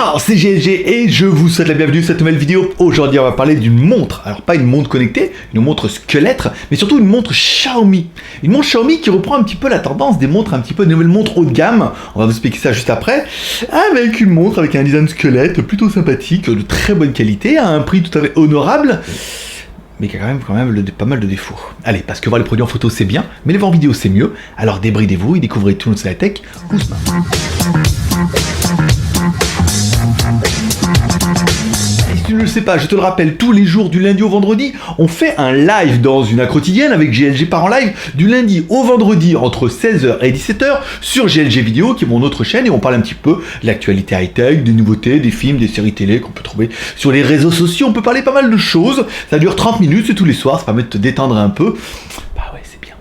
Ciao, c'est GLG et je vous souhaite la bienvenue dans cette nouvelle vidéo. Aujourd'hui, on va parler d'une montre. Alors, pas une montre connectée, une montre squelette, mais surtout une montre Xiaomi. Une montre Xiaomi qui reprend un petit peu la tendance des montres, un petit peu des nouvelles montres haut de gamme. On va vous expliquer ça juste après. Avec une montre avec un design squelette plutôt sympathique, de très bonne qualité, à un prix tout à fait honorable, mais qui a quand même pas mal de défauts. Allez, parce que voir les produits en photo c'est bien, mais les voir en vidéo c'est mieux. Alors débridez-vous et découvrez tout notre la tech. Ousmane. Si tu ne le sais pas, je te le rappelle, tous les jours du lundi au vendredi, on fait un live dans une quotidienne avec GLG part en live du lundi au vendredi entre 16h et 17h sur GLG Vidéo, qui est mon autre chaîne, et on parle un petit peu de l'actualité high-tech, des nouveautés, des films, des séries télé qu'on peut trouver sur les réseaux sociaux. On peut parler pas mal de choses. Ça dure 30 minutes, c'est tous les soirs, ça permet de te détendre un peu. Bah ouais, c'est bien.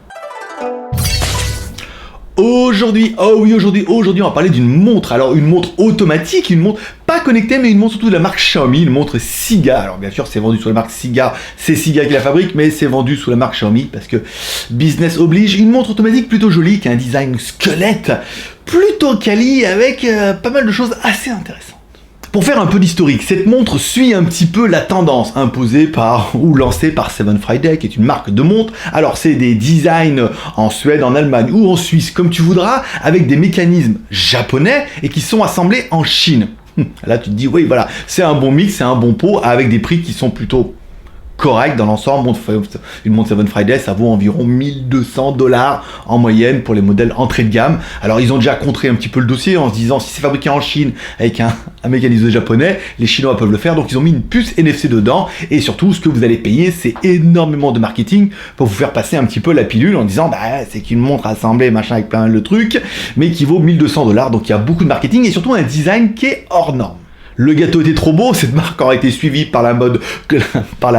Aujourd'hui, on va parler d'une montre. Alors une montre automatique, une montre pas connectée, mais une montre surtout de la marque Xiaomi, une montre Siga. Alors bien sûr, c'est vendu sous la marque Siga, c'est Siga qui la fabrique, mais c'est vendu sous la marque Xiaomi parce que business oblige. Une montre automatique plutôt jolie, qui a un design squelette, plutôt quali, avec pas mal de choses assez intéressantes. Pour faire un peu d'historique, cette montre suit un petit peu la tendance imposée par ou lancée par Seven Friday, qui est une marque de montre. Alors c'est des designs en Suède, en Allemagne ou en Suisse, comme tu voudras, avec des mécanismes japonais et qui sont assemblés en Chine. Là tu te dis, oui voilà, c'est un bon mix, c'est un bon pot, avec des prix qui sont plutôt correct dans l'ensemble. Une montre Seven Friday, ça vaut environ 1200$ en moyenne pour les modèles entrée de gamme. Alors ils ont déjà contré un petit peu le dossier en se disant, si c'est fabriqué en Chine avec un mécanisme japonais, les Chinois peuvent le faire, donc ils ont mis une puce NFC dedans, et surtout ce que vous allez payer, c'est énormément de marketing pour vous faire passer un petit peu la pilule en disant, bah c'est qu'une montre assemblée machin avec plein de trucs, mais qui vaut 1200$, donc il y a beaucoup de marketing et surtout un design qui est hors norme. Le gâteau était trop beau, cette marque aura été suivie par la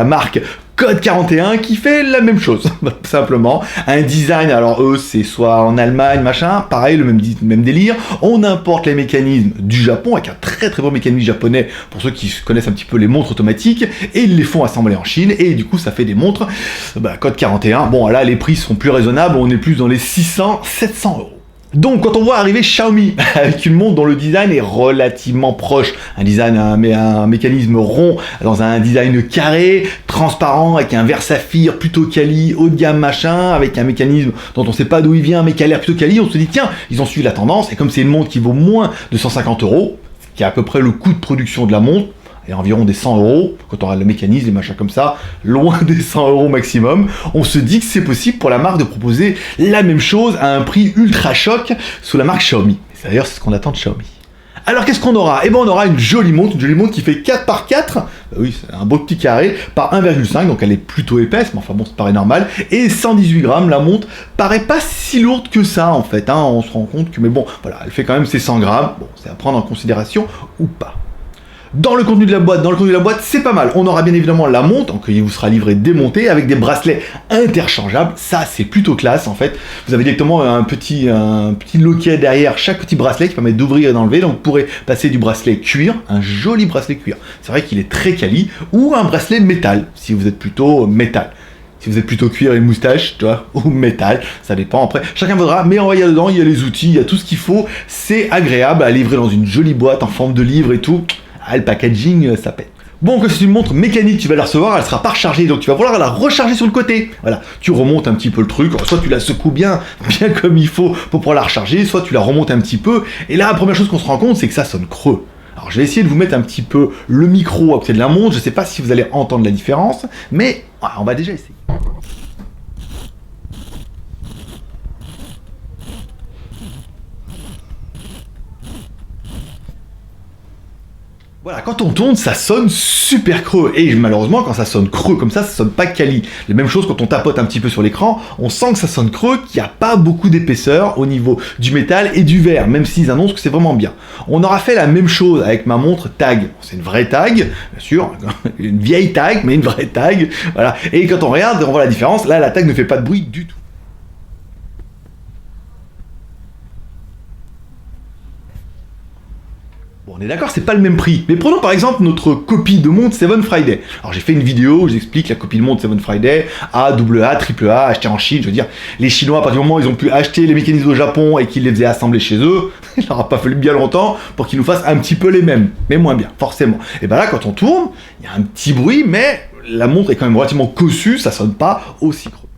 marque Code 41 qui fait la même chose, simplement. Un design, alors eux, c'est soit en Allemagne, machin, pareil, le même délire. On importe les mécanismes du Japon, avec un très très beau mécanisme japonais, pour ceux qui connaissent un petit peu les montres automatiques, et ils les font assembler en Chine, et du coup, ça fait des montres, Code 41. Bon, là, les prix sont plus raisonnables, on est plus dans les 600-700€. Donc quand on voit arriver Xiaomi avec une montre dont le design est relativement proche, un mécanisme rond dans un design carré, transparent, avec un verre saphir plutôt quali, haut de gamme machin, avec un mécanisme dont on sait pas d'où il vient mais qui a l'air plutôt quali, on se dit tiens, ils ont suivi la tendance, et comme c'est une montre qui vaut moins de 150€, qui est à peu près le coût de production de la montre, et environ des 100€, quand on aura le mécanisme, les machins comme ça, loin des 100€ maximum, on se dit que c'est possible pour la marque de proposer la même chose à un prix ultra choc sous la marque Xiaomi. Et d'ailleurs, c'est ce qu'on attend de Xiaomi. Alors qu'est-ce qu'on aura? On aura une jolie montre qui fait 4x4, oui, c'est un beau petit carré, par 1,5, donc elle est plutôt épaisse, mais enfin bon, ça paraît normal, et 118 grammes, la montre paraît pas si lourde que ça, en fait, on se rend compte que, mais bon, voilà, elle fait quand même ses 100 grammes, bon, c'est à prendre en considération ou pas. Dans le contenu de la boîte, c'est pas mal. On aura bien évidemment la montre, donc il vous sera livré démonté avec des bracelets interchangeables. Ça, c'est plutôt classe en fait. Vous avez directement un petit loquet derrière chaque petit bracelet qui permet d'ouvrir et d'enlever. Donc vous pourrez passer du bracelet cuir, un joli bracelet cuir. C'est vrai qu'il est très quali, ou un bracelet métal si vous êtes plutôt métal. Si vous êtes plutôt cuir et moustache, tu vois, ou métal, ça dépend. Après, chacun voudra, mais il y a dedans, il y a les outils, il y a tout ce qu'il faut. C'est agréable à livrer dans une jolie boîte en forme de livre et tout. Ah, le packaging, ça pète. Bon, quand c'est une montre mécanique, tu vas la recevoir, elle sera pas rechargée, donc tu vas vouloir la recharger sur le côté. Voilà, tu remontes un petit peu le truc, soit tu la secoues bien comme il faut pour pouvoir la recharger, soit tu la remontes un petit peu, et là, la première chose qu'on se rend compte, c'est que ça sonne creux. Alors, je vais essayer de vous mettre un petit peu le micro à côté de la montre, je sais pas si vous allez entendre la différence, mais on va déjà essayer. Voilà, quand on tourne, ça sonne super creux. Et malheureusement, quand ça sonne creux comme ça sonne pas quali. La même chose quand on tapote un petit peu sur l'écran, on sent que ça sonne creux, qu'il n'y a pas beaucoup d'épaisseur au niveau du métal et du verre, même s'ils annoncent que c'est vraiment bien. On aura fait la même chose avec ma montre Tag. C'est une vraie Tag, bien sûr, une vieille Tag, mais une vraie Tag. Voilà. Et quand on regarde, on voit la différence. Là, la Tag ne fait pas de bruit du tout. Bon, on est d'accord, c'est pas le même prix. Mais prenons par exemple notre copie de montre Seven Friday. Alors j'ai fait une vidéo où j'explique la copie de montre Seven Friday, A, AA, AAA, achetée en Chine. Je veux dire, les Chinois, à partir du moment où ils ont pu acheter les mécanismes au Japon et qu'ils les faisaient assembler chez eux, il leur a pas fallu bien longtemps pour qu'ils nous fassent un petit peu les mêmes, mais moins bien, forcément. Et ben là, quand on tourne, il y a un petit bruit, mais la montre est quand même relativement cossue, ça sonne pas aussi creux.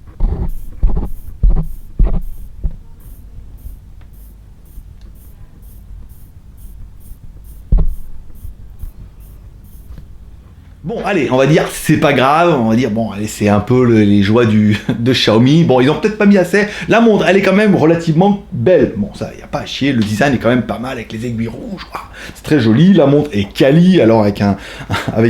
Bon, allez, on va dire, c'est pas grave, on va dire, bon, allez, c'est un peu les joies de Xiaomi. Bon, ils ont peut-être pas mis assez. La montre, elle est quand même relativement belle. Bon, ça, y a pas à chier, le design est quand même pas mal avec les aiguilles rouges. Ah, c'est très joli, la montre est quali, alors avec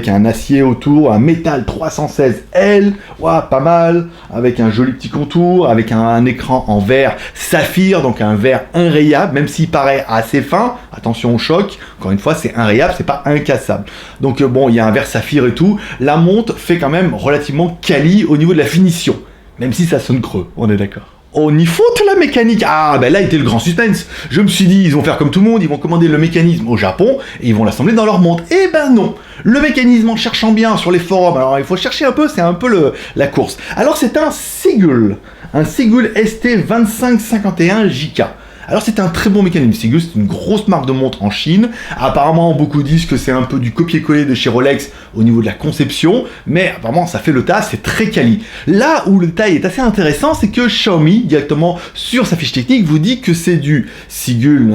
un acier autour, un métal 316L, ouah, pas mal, avec un joli petit contour, avec un écran en verre saphir, donc un verre inrayable, même s'il paraît assez fin, attention au choc, encore une fois, c'est inrayable, c'est pas incassable. Donc bon, il y a un verre saphir et tout, la montre fait quand même relativement quali au niveau de la finition, même si ça sonne creux, on est d'accord. On y faut la mécanique. Ah, ben là était le grand suspense. Je me suis dit, ils vont faire comme tout le monde, ils vont commander le mécanisme au Japon et ils vont l'assembler dans leur montre. Eh ben non. Le mécanisme, en cherchant bien sur les forums, alors il faut chercher un peu, c'est un peu la course. Alors c'est un Sigul ST2551JK. Alors c'est un très bon mécanisme. Sigul, c'est une grosse marque de montre en Chine. Apparemment, beaucoup disent que c'est un peu du copier-coller de chez Rolex au niveau de la conception, mais apparemment ça fait le taf, c'est très quali. Là où le détail est assez intéressant, c'est que Xiaomi, directement sur sa fiche technique, vous dit que c'est du Sigul,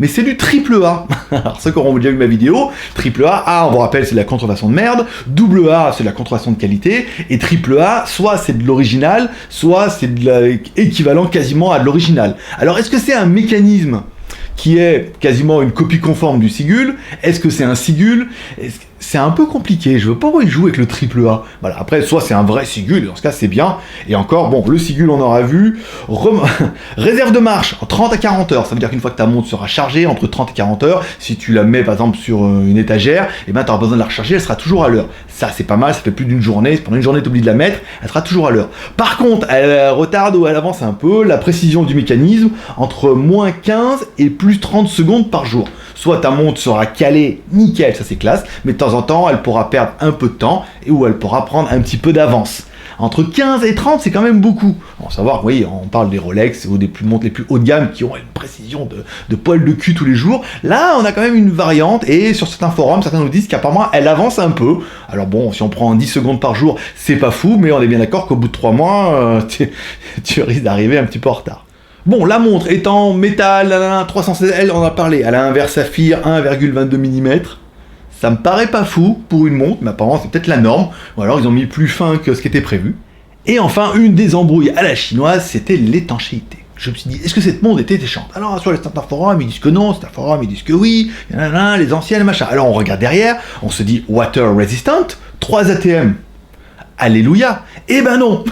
mais c'est du AAA. Alors ceux qui auront déjà vu ma vidéo, AAA, on vous rappelle, c'est de la contrefaçon de merde, AA, c'est de la contrefaçon de qualité, et AAA, soit c'est de l'original, soit c'est de l'équivalent quasiment à de l'original. Alors est-ce que c'est un mécanisme qui est quasiment une copie conforme du Sigul? Est-ce que c'est un Sigul? C'est un peu compliqué, je veux pas jouer avec le AAA. Voilà, après, soit c'est un vrai Sigul, et dans ce cas c'est bien, et encore, bon, le Sigul on aura vu, réserve de marche, 30 à 40 heures, ça veut dire qu'une fois que ta montre sera chargée, entre 30 et 40 heures, si tu la mets par exemple sur une étagère, et ben tu auras besoin de la recharger, elle sera toujours à l'heure. Ça c'est pas mal, ça fait plus d'une journée, pendant une journée tu oublies de la mettre, elle sera toujours à l'heure. Par contre, elle retarde ou elle avance un peu la précision du mécanisme, entre moins 15 et plus 30 secondes par jour. Soit ta montre sera calée, nickel, ça c'est classe, mais de temps en temps, elle pourra perdre un peu de temps et où elle pourra prendre un petit peu d'avance. Entre 15 et 30, c'est quand même beaucoup. On va savoir, oui, on parle des Rolex ou des montres les plus haut de gamme qui ont une précision de poil de cul tous les jours. Là, on a quand même une variante et sur certains forums, certains nous disent qu'apparemment, elle avance un peu. Alors bon, si on prend 10 secondes par jour, c'est pas fou, mais on est bien d'accord qu'au bout de 3 mois, tu risques d'arriver un petit peu en retard. Bon, la montre est en métal, 316L, on en a parlé, elle a un verre saphir 1,22 mm. Ça me paraît pas fou pour une montre, mais apparemment c'est peut-être la norme, ou alors ils ont mis plus fin que ce qui était prévu. Et enfin, une des embrouilles à la chinoise, c'était l'étanchéité. Je me suis dit, est-ce que cette montre était étanche? Alors sur les certains forums, ils disent que non, certains forums, ils disent que oui, les anciennes, machin. Alors on regarde derrière, on se dit water resistant, 3 ATM. Alléluia. Eh ben non.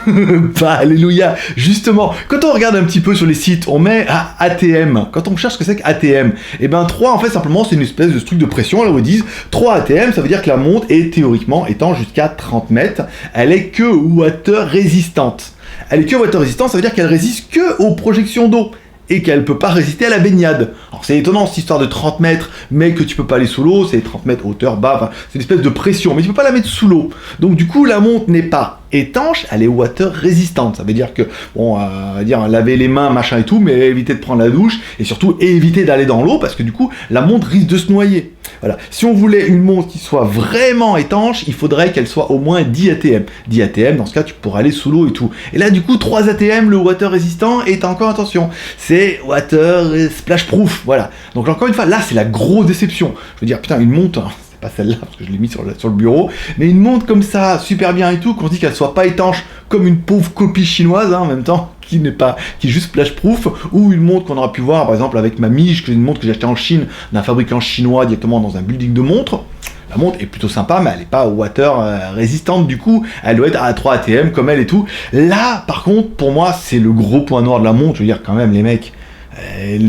Pas alléluia. Justement, quand on regarde un petit peu sur les sites, on met ATM. Quand on cherche ce que c'est qu'ATM, eh ben 3 en fait simplement c'est une espèce de truc de pression. Là où ils disent 3 ATM, ça veut dire que la montre est théoriquement étant jusqu'à 30 mètres. Elle est que water résistante. Elle est que water résistante, ça veut dire qu'elle résiste que aux projections d'eau. Et qu'elle ne peut pas résister à la baignade. Alors c'est étonnant cette histoire de 30 mètres, mais que tu peux pas aller sous l'eau, c'est 30 mètres hauteur, bas, enfin, c'est une espèce de pression, mais tu peux pas la mettre sous l'eau. Donc du coup la montre n'est pas étanche, elle est water résistante. Ça veut dire que, bon, laver les mains, machin et tout, mais éviter de prendre la douche, et surtout éviter d'aller dans l'eau, parce que du coup la montre risque de se noyer. Voilà. Si on voulait une montre qui soit vraiment étanche, il faudrait qu'elle soit au moins 10 ATM. 10 ATM, dans ce cas, tu pourrais aller sous l'eau et tout. Et là, du coup, 3 ATM, le water résistant, et encore attention, c'est water splash proof. Voilà. Donc, encore une fois, là, c'est la grosse déception. Je veux dire, putain, une montre, c'est pas celle-là, parce que je l'ai mis sur le bureau, mais une montre comme ça, super bien et tout, qu'on dit qu'elle soit pas étanche, comme une pauvre copie chinoise, en même temps, qui est juste splash proof, ou une montre qu'on aura pu voir par exemple avec ma Mige, une montre que j'ai achetée en Chine d'un fabricant chinois directement dans un building de montres. La montre est plutôt sympa, mais elle n'est pas water résistante, du coup elle doit être à 3 ATM comme elle et tout. Là par contre pour moi c'est le gros point noir de la montre. Je veux dire quand même les mecs,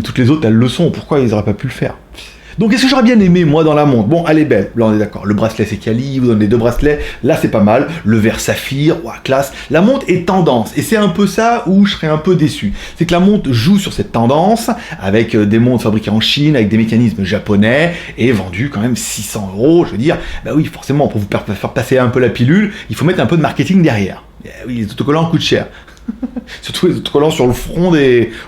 toutes les autres elles le sont, pourquoi ils n'auraient pas pu le faire? Donc qu'est-ce que j'aurais bien aimé moi dans la montre? Bon, elle est belle, là on est d'accord. Le bracelet c'est quali, vous donnez les deux bracelets, là c'est pas mal. Le verre saphir, ouah, classe. La montre est tendance, et c'est un peu ça où je serais un peu déçu. C'est que la montre joue sur cette tendance, avec des montres fabriquées en Chine, avec des mécanismes japonais, et vendues quand même 600 €. Je veux dire, bah oui, forcément, pour vous faire passer un peu la pilule, il faut mettre un peu de marketing derrière. Et oui, les autocollants coûtent cher. Surtout les autocollants sur le front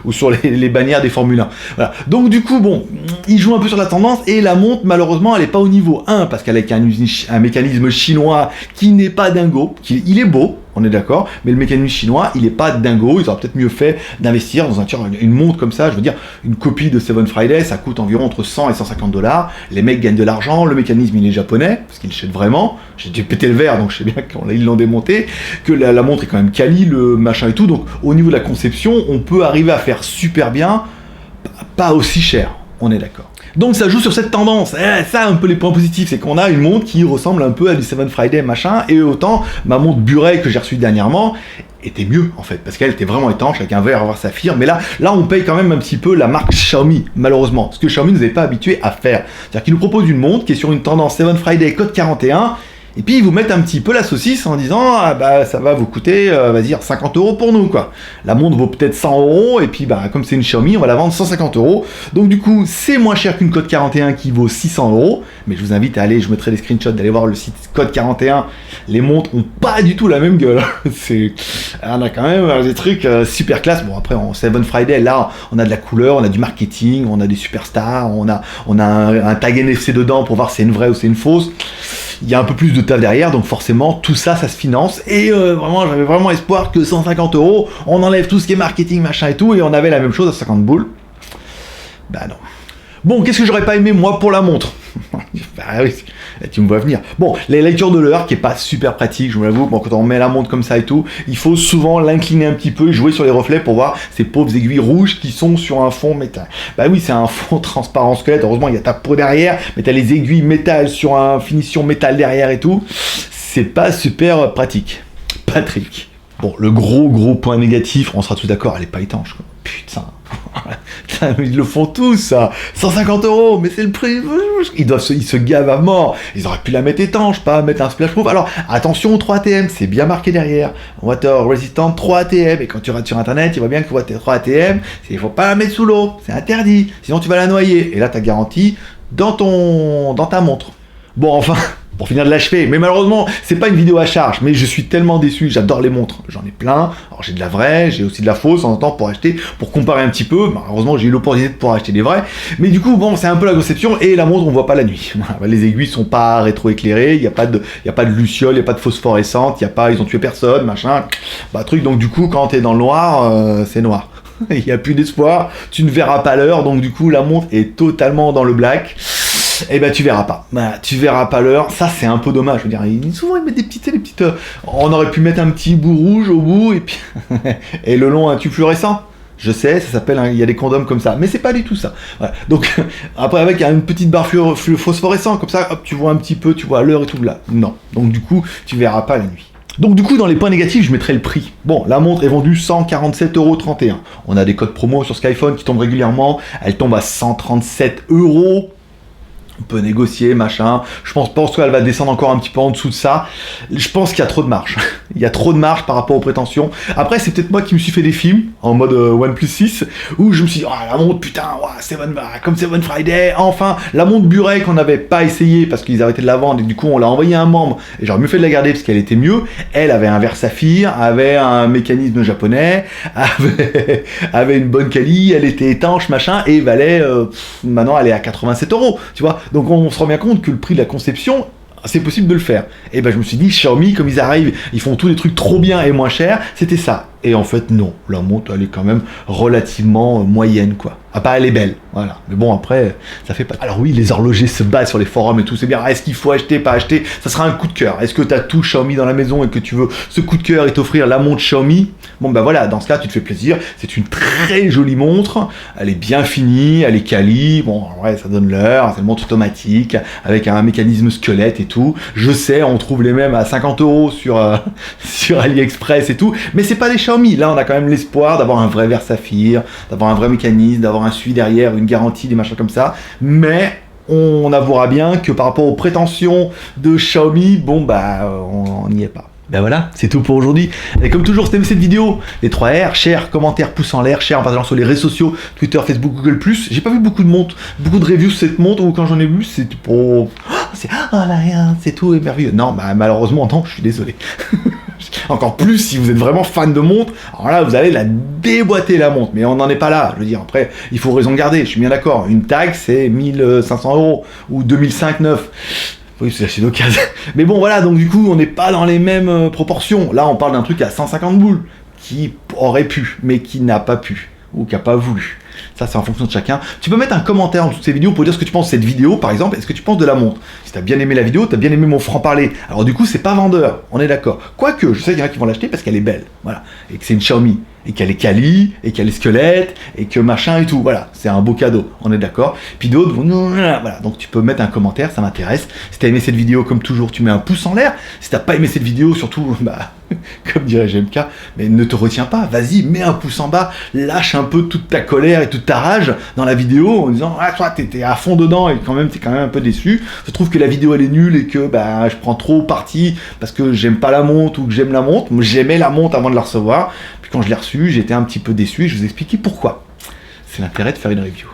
ou sur les bannières des Formule 1. Voilà. Donc du coup, bon, il joue un peu sur la tendance et la montre, malheureusement, elle n'est pas au niveau 1 parce qu'elle a un mécanisme chinois qui n'est pas dingo. Il est beau, on est d'accord, mais le mécanisme chinois, il n'est pas dingo. Ils auraient peut-être mieux fait d'investir dans une montre comme ça. Je veux dire, une copie de Seven Friday, ça coûte environ entre 100 et 150 $. Les mecs gagnent de l'argent, le mécanisme il est japonais, parce qu'ils l'achètent vraiment. J'ai dû péter le verre, donc je sais bien qu'ils l'ont démonté, que la montre est quand même quali, le machin et tout. Donc au niveau de la conception, on peut arriver à faire super bien, pas aussi cher, on est d'accord. Donc ça joue sur cette tendance. Ça, un peu les points positifs, c'est qu'on a une montre qui ressemble un peu à du Seven Friday machin, et autant ma montre Burey que j'ai reçue dernièrement était mieux en fait, parce qu'elle était vraiment étanche avec un verre saphir, mais là on paye quand même un petit peu la marque Xiaomi, malheureusement, ce que Xiaomi nous avait pas habitué à faire. C'est-à-dire qu'ils nous proposent une montre qui est sur une tendance Seven Friday code 41, et puis ils vous mettent un petit peu la saucisse en disant ah bah ça va vous coûter vas-y 50 € pour nous quoi. La montre vaut peut-être 100 €, et puis bah comme c'est une Xiaomi on va la vendre 150 €. Donc du coup c'est moins cher qu'une code 41 qui vaut 600 €, mais je vous invite à aller, je mettrai les screenshots d'aller voir le site code 41. Les montres ont pas du tout la même gueule. On a quand même des trucs super classe. Bon après en Seven Friday là on a de la couleur, on a du marketing, on a des superstars, on a un tag NFC dedans pour voir si c'est une vraie ou c'est une fausse. Il y a un peu plus de taf derrière, donc forcément tout ça se finance, et vraiment j'avais vraiment espoir que 150 €, on enlève tout ce qui est marketing machin et tout, et on avait la même chose à 50 boules. Bah non. Bon, qu'est-ce que j'aurais pas aimé moi pour la montre? Bah oui, tu me vois venir. Bon, la lecture de l'heure qui est pas super pratique, je vous l'avoue. Bon, quand on met la montre comme ça et tout, il faut souvent l'incliner un petit peu et jouer sur les reflets pour voir ces pauvres aiguilles rouges qui sont sur un fond métal. Bah oui, c'est un fond transparent squelette. Heureusement, il y a ta peau derrière, mais t'as les aiguilles métal sur un finition métal derrière et tout. C'est pas super pratique. Patrick. Bon, le gros point négatif, on sera tous d'accord, elle est pas étanche, quoi. Putain. Ils le font tous, ça. 150 €, mais c'est le prix. Ils se gavent à mort. Ils auraient pu la mettre étanche, pas mettre un splash proof. Alors, attention, 3 ATM, c'est bien marqué derrière. Water resistant 3 ATM. Et quand tu regardes sur internet, tu vois bien que 3 ATM, il faut pas la mettre sous l'eau. C'est interdit. Sinon, tu vas la noyer. Et là, tu as garantie dans ta montre. Bon, enfin. Pour finir de l'achever, mais malheureusement, c'est pas une vidéo à charge, mais je suis tellement déçu, j'adore les montres, j'en ai plein, alors j'ai de la vraie, j'ai aussi de la fausse en temps pour acheter, pour comparer un petit peu, malheureusement j'ai eu l'opportunité de pouvoir acheter des vraies, mais du coup, bon, c'est un peu la conception, et la montre on voit pas la nuit, les aiguilles sont pas rétro-éclairées, il y a pas de luciole, il y a pas de phosphorescente, ils ont tué personne, machin, bah truc, donc du coup, quand t'es dans le noir, c'est noir. Il n'y a plus d'espoir, tu ne verras pas l'heure, donc du coup la montre est totalement dans le black. Et ben tu verras pas. Tu verras pas l'heure. Ça c'est un peu dommage. Je veux dire, souvent ils mettent des petites. On aurait pu mettre un petit bout rouge au bout et puis et le long un tube fluorescent. Je sais, ça s'appelle, il y a des condoms comme ça, mais c'est pas du tout ça. Voilà. Donc après avec une petite barre phosphorescente comme ça, hop, tu vois un petit peu, tu vois l'heure et tout là. Non. Donc du coup, tu verras pas la nuit. Donc du coup, dans les points négatifs, je mettrai le prix. Bon, la montre est vendue 147,31 €. On a des codes promo sur Skyphone qui tombent régulièrement. Elle tombe à 137 €. On peut négocier, machin. Je pense qu'elle va descendre encore un petit peu en dessous de ça. Je pense qu'il y a trop de marge. Il y a trop de marge par rapport aux prétentions. Après, c'est peut-être moi qui me suis fait des films en mode OnePlus 6 où je me suis dit, oh, la montre, putain, comme Seven Friday, enfin, la montre Burey qu'on n'avait pas essayé parce qu'ils arrêtaient de la vendre et du coup, on l'a envoyé à un membre et j'aurais mieux fait de la garder parce qu'elle était mieux. Elle avait un verre saphir, avait un mécanisme japonais, avait une bonne quali, elle était étanche, machin, et valait, maintenant, elle est à 87 €, tu vois. Donc on se rend bien compte que le prix de la conception, c'est possible de le faire. Et ben je me suis dit, Xiaomi, comme ils arrivent, ils font tous les trucs trop bien et moins cher, c'était ça. Et en fait, non. La montre, elle est quand même relativement moyenne, quoi. Ah, pas, elle est belle, voilà. Mais bon, après, ça fait pas... Alors oui, les horlogers se battent sur les forums et tout, c'est bien. Est-ce qu'il faut acheter, pas acheter? Ça sera un coup de cœur. Est-ce que tu as tout Xiaomi dans la maison et que tu veux ce coup de cœur et t'offrir la montre Xiaomi? Bon, ben voilà, dans ce cas, tu te fais plaisir. C'est une très jolie montre. Elle est bien finie, elle est quali. Bon, ouais, ça donne l'heure. C'est une montre automatique avec un mécanisme squelette et tout. Je sais, on trouve les mêmes à 50 € sur AliExpress et tout. Mais c'est pas des Xiaomi. Là, on a quand même l'espoir d'avoir un vrai verre saphir, d'avoir un vrai mécanisme, d'avoir un suivi derrière, une garantie, des machins comme ça. Mais on avouera bien que par rapport aux prétentions de Xiaomi, bon bah on n'y est pas. Ben voilà, c'est tout pour aujourd'hui. Et comme toujours, si t'as aimé cette vidéo, les 3 R, share, commentaire, pouce en l'air, share en partageant sur les réseaux sociaux, Twitter, Facebook, Google+. J'ai pas vu beaucoup de montres, beaucoup de reviews sur cette montre, ou quand j'en ai vu, c'est pour... c'est là rien, c'est tout est merveilleux. Non, bah malheureusement, non, je suis désolé. Encore plus si vous êtes vraiment fan de montre, alors là vous allez la déboîter la montre, mais on n'en est pas là. Je veux dire, après, il faut raison garder, je suis bien d'accord. Une tag c'est 1500 € ou 2005-9. Oui, c'est acheté d'occasion. Mais bon, voilà, donc du coup, on n'est pas dans les mêmes proportions. Là, on parle d'un truc à 150 boules, qui aurait pu, mais qui n'a pas pu, ou qui n'a pas voulu. Ça, c'est en fonction de chacun. Tu peux mettre un commentaire en dessous de ces vidéos pour dire ce que tu penses de cette vidéo, par exemple, et ce que tu penses de la montre. Si t'as bien aimé la vidéo, t'as bien aimé mon franc-parler. Alors du coup, c'est pas vendeur, on est d'accord. Quoique, je sais qu'il y en a qui vont l'acheter parce qu'elle est belle, voilà, et que c'est une Xiaomi, et qu'elle est quali, et qu'elle est squelette, et que machin et tout, voilà, c'est un beau cadeau, on est d'accord. Puis d'autres vont, voilà, donc tu peux mettre un commentaire, ça m'intéresse. Si t'as aimé cette vidéo, comme toujours, tu mets un pouce en l'air. Si t'as pas aimé cette vidéo, surtout, bah, comme dirait GMK, mais ne te retiens pas, vas-y, mets un pouce en bas, lâche un peu toute ta colère et toute ta rage dans la vidéo en disant, ah, toi, t'es à fond dedans et quand même, t'es quand même un peu déçu. Je trouve que la vidéo, elle est nulle et que, bah, je prends trop parti parce que j'aime pas la montre ou que j'aime la montre. Moi, j'aimais la montre avant de la recevoir. Puis quand je l'ai reçue, j'étais un petit peu déçu et je vous ai expliqué pourquoi. C'est l'intérêt de faire une review.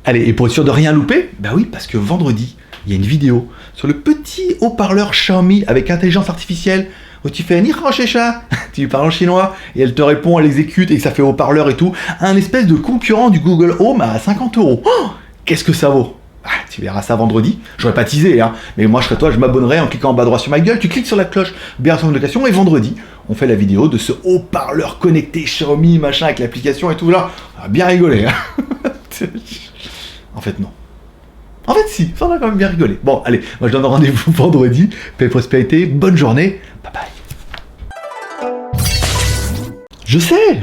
Allez, et pour être sûr de rien louper, bah oui, parce que vendredi, il y a une vidéo sur le petit haut-parleur Xiaomi avec intelligence artificielle où tu fais « Ni Checha », tu lui parles en chinois et elle te répond, elle exécute et que ça fait haut-parleur et tout. Un espèce de concurrent du Google Home à 50 €. Oh, qu'est-ce que ça vaut? Ah, tu verras ça vendredi. J'aurais pas teasé, hein, mais moi je serais toi, je m'abonnerais en cliquant en bas droit sur ma gueule. Tu cliques sur la cloche, bien sur notification et vendredi, on fait la vidéo de ce haut-parleur connecté Xiaomi, machin, avec l'application et tout là. On va bien rigoler, hein. En fait, non. En fait, si, ça on a quand même bien rigolé. Bon, allez, moi je donne rendez-vous vendredi. Paix et prospérité, bonne journée, bye bye. Je sais,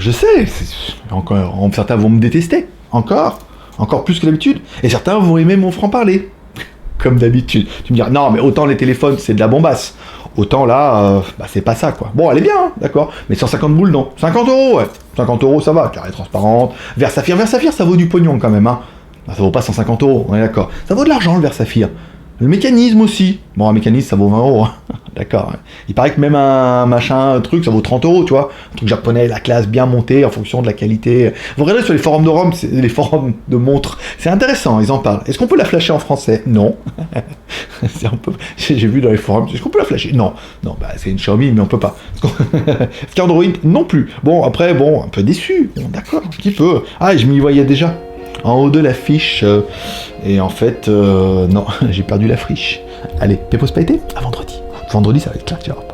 encore, certains vont me détester, encore plus que d'habitude, et certains vont aimer mon franc-parler, comme d'habitude. Tu me diras, non, mais autant les téléphones, c'est de la bombasse, autant là, bah c'est pas ça, quoi. Bon, elle est bien, hein, d'accord, mais 150 boules, non. 50 €, ouais, 50 € ça va, carré transparente, verre saphir, ça vaut du pognon quand même, hein. Ça vaut pas 150 €, on est d'accord. Ça vaut de l'argent, le verre saphir. Le mécanisme aussi. Bon, un mécanisme, ça vaut 20 €. Hein. D'accord. Il paraît que même un machin, un truc, ça vaut 30 €, tu vois. Un truc japonais, la classe bien montée en fonction de la qualité. Vous regardez sur les forums de Rome, les forums de montres. C'est intéressant, ils en parlent. Est-ce qu'on peut la flasher en français? Non. J'ai vu dans les forums. Est-ce qu'on peut la flasher? Non. Non, bah c'est une Xiaomi, mais on peut pas. Est-ce qu'Android? Non plus. Bon, après, bon, un peu déçu. Bon, d'accord, un petit peu. Ah, je m'y voyais déjà. En haut de l'affiche, et en fait, non, j'ai perdu la friche. Allez, paix prospérité, à vendredi. Vendredi, ça va être clair, tu vois.